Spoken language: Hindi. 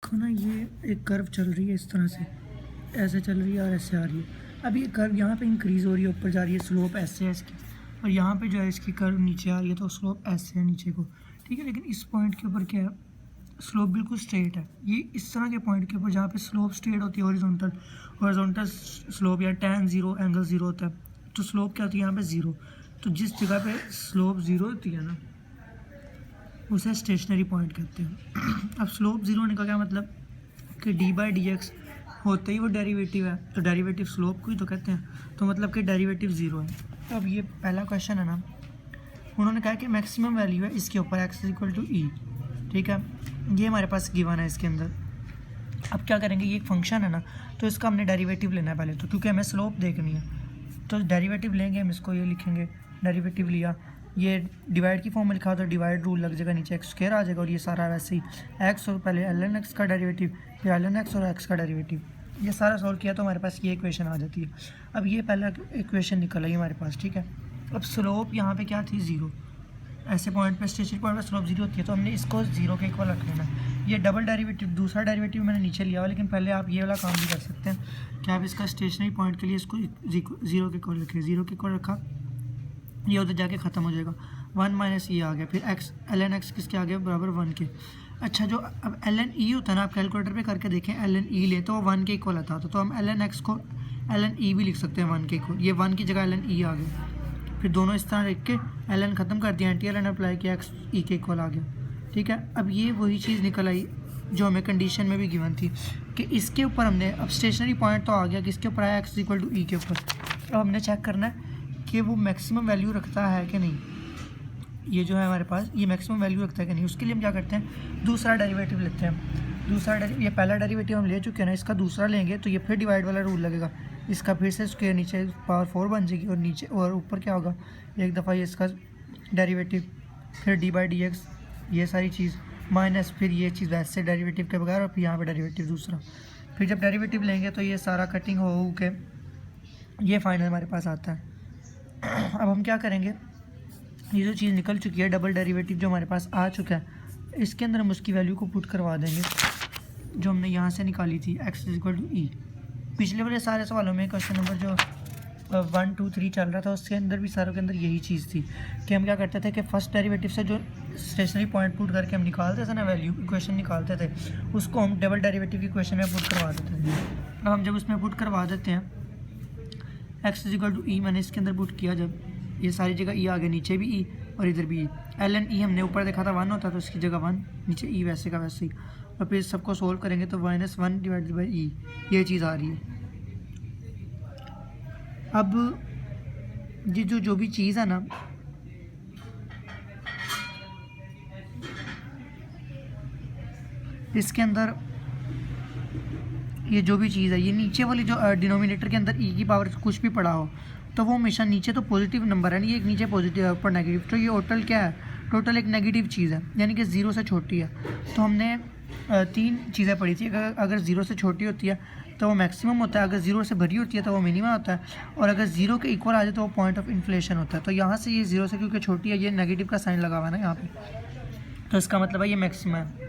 देखो ना, ये एक कर्व चल रही है इस तरह से, ऐसे चल रही है और ऐसे आ रही है। अब ये कर्व यहाँ पे इंक्रीज़ हो रही है, ऊपर जा रही है, स्लोप ऐसे है इसकी, और यहाँ पे जो है इसकी कर्व नीचे आ रही है तो स्लोप ऐसे है नीचे को, ठीक है। लेकिन इस पॉइंट के ऊपर क्या है, स्लोप बिल्कुल स्ट्रेट है। ये इस तरह के पॉइंट के ऊपर जहाँ पे स्लोप स्ट्रेट होती है, हॉरिजॉन्टल स्लोप या tan 0 एंगल 0 होता है, तो स्लोप क्या होती है यहाँ पे 0। तो जिस जगह पे स्लोप 0 होती है ना, उसे स्टेशनरी पॉइंट कहते हैं। अब स्लोप 0 होने का क्या मतलब कि d/dx होते ही वो डेरिवेटिव है, तो डेरिवेटिव स्लोप को ही तो कहते हैं, तो मतलब कि डेरिवेटिव 0 है। तो अब ये पहला क्वेश्चन है ना, उन्होंने कहा कि मैक्सिमम वैल्यू है इसके ऊपर x = e, ठीक है। ये हमारे पास गिवन है इसके अंदर। अब क्या करेंगे, ये एक फंक्शन है ना, तो इसका हमने डेरिवेटिव लेना है पहले, तो क्योंकि हमें स्लोप देखनी है तो डेरिवेटिव लेंगे हम। इसको ये लिखेंगे, डेरिवेटिव लिया, ये डिवाइड की फॉर्म में लिखा तो डिवाइड रूल लग जाएगा, नीचे x² आ जाएगा, और ये सारा वैसे ही x और पहले ln x का डेरिवेटिव, फिर ln x और x का डेरिवेटिव, ये सारा सॉल्व किया तो हमारे पास ये इक्वेशन आ जाती है। अब ये पहला इक्वेशन निकल आई हमारे पास, ठीक है। अब स्लोप यहाँ पे क्या थी, 0। ऐसे पॉइंट पे, स्टेशनरी पॉइंट पे स्लोप 0 होती है, तो हमने इसको 0 के इक्वल रख लेना है। ये डबल डेरिवेटिव, दूसरा डेरिवेटिव मैंने नीचे लिया हुआ, लेकिन पहले आप ये वाला काम भी कर सकते हैं कि आप इसका स्टेशनरी पॉइंट के लिए इसको 0 के इक्वल रखें। 0 के इक्वल रखा, ये उधर जाके ख़त्म हो जाएगा, 1 - ये आ गया, फिर x ln x किसके आ गया, बराबर 1 के। अच्छा, जो अब ln e होता है ना, आप कैलकुलेटर पे करके देखें, ln e लें तो वो 1 के इक्वल आता है, तो हम ln x को ln e भी लिख सकते हैं 1 के इक्वल। ये 1 की जगह ln e आ गया, फिर दोनों इस तरह लिख के ln ख़त्म कर दिया, एंटी ln अप्लाई किया, x e के इक्वल आ गया, ठीक है। अब ये वही चीज़ निकल आई जो हमें कंडीशन में भी गिवन थी कि इसके ऊपर हमने, अब स्टेशनरी पॉइंट तो आ गया कि इसके ऊपर आया x = e के ऊपर। अब हमने चेक करना है कि वो मैक्सिमम वैल्यू रखता है कि नहीं, ये जो है हमारे पास, ये मैक्सिमम वैल्यू रखता है कि नहीं। उसके लिए हम क्या करते हैं, दूसरा डेरिवेटिव लेते हैं। दूसरा ये पहला डेरिवेटिव हम ले चुके हैं ना, इसका दूसरा लेंगे तो ये फिर डिवाइड वाला रूल लगेगा, इसका फिर से स्क्वायर, नीचे पावर 4 बन जाएगी, और नीचे और ऊपर क्या होगा, एक दफ़ा ये इसका डेरिवेटिव, फिर d/dx, ये सारी चीज़ माइनस, फिर ये चीज़ वैसे डेरिवेटिव के बगैर, और फिर यहाँ पे डेरिवेटिव दूसरा। फिर जब डेरिवेटिव लेंगे तो ये सारा कटिंग हो के ये फाइनल हमारे पास आता है। अब हम क्या करेंगे, ये जो चीज़ निकल चुकी है, डबल डेरिवेटिव जो हमारे पास आ चुका है, इसके अंदर हम उसकी वैल्यू को पुट करवा देंगे जो हमने यहाँ से निकाली थी, x = e। पिछले वाले सारे सवालों में क्वेश्चन नंबर जो 1, 2, 3 चल रहा था, उसके अंदर भी सारों के अंदर यही चीज़ थी कि हम क्या करते थे कि फर्स्ट डेरिवेटिव से जो स्टेशनरी पॉइंट पुट करके हम निकालते थे ना, वैल्यू इक्वेशन निकालते थे, उसको हम डबल डेरिवेटिव की इक्वेशन में पुट करवा देते थे। अब हम जब उसमें पुट करवा देते हैं, x = e मैंने इसके अंदर पुट किया, जब ये सारी जगह e आ गया, नीचे भी e और इधर भी e। ln e हमने ऊपर देखा था 1 होता, तो इसकी जगह 1, नीचे e वैसे का वैसे ही, और फिर सबको सोल्व करेंगे तो -1/e ये चीज़ आ रही है। अब ये जो भी चीज़ है ना, इसके अंदर ये जो भी चीज़ है, ये नीचे वाली जो डिनोमिनेटर के अंदर e की पावर कुछ भी पड़ा हो, तो वो हमेशा नीचे तो पॉजिटिव नंबर है ना, ये एक नीचे पॉजिटिव है, ऊपर नेगेटिव, तो ये टोटल क्या है, टोटल एक नेगेटिव चीज़ है, यानी कि 0 से छोटी है। तो हमने 3 चीज़ें पढ़ी थी, अगर 0 से छोटी होती है तो वो मैक्सिमम होता है, अगर 0 से भरी होती है तो वो मिनिमम होता है, और अगर 0 के इक्वल आ जाए तो वो पॉइंट ऑफ इन्फ्लेशन होता है। तो यहाँ से ये 0 से क्योंकि छोटी है, ये नेगेटिव का साइन लगा हुआ है ना यहाँ पे, तो इसका मतलब है ये मैक्सिमम है।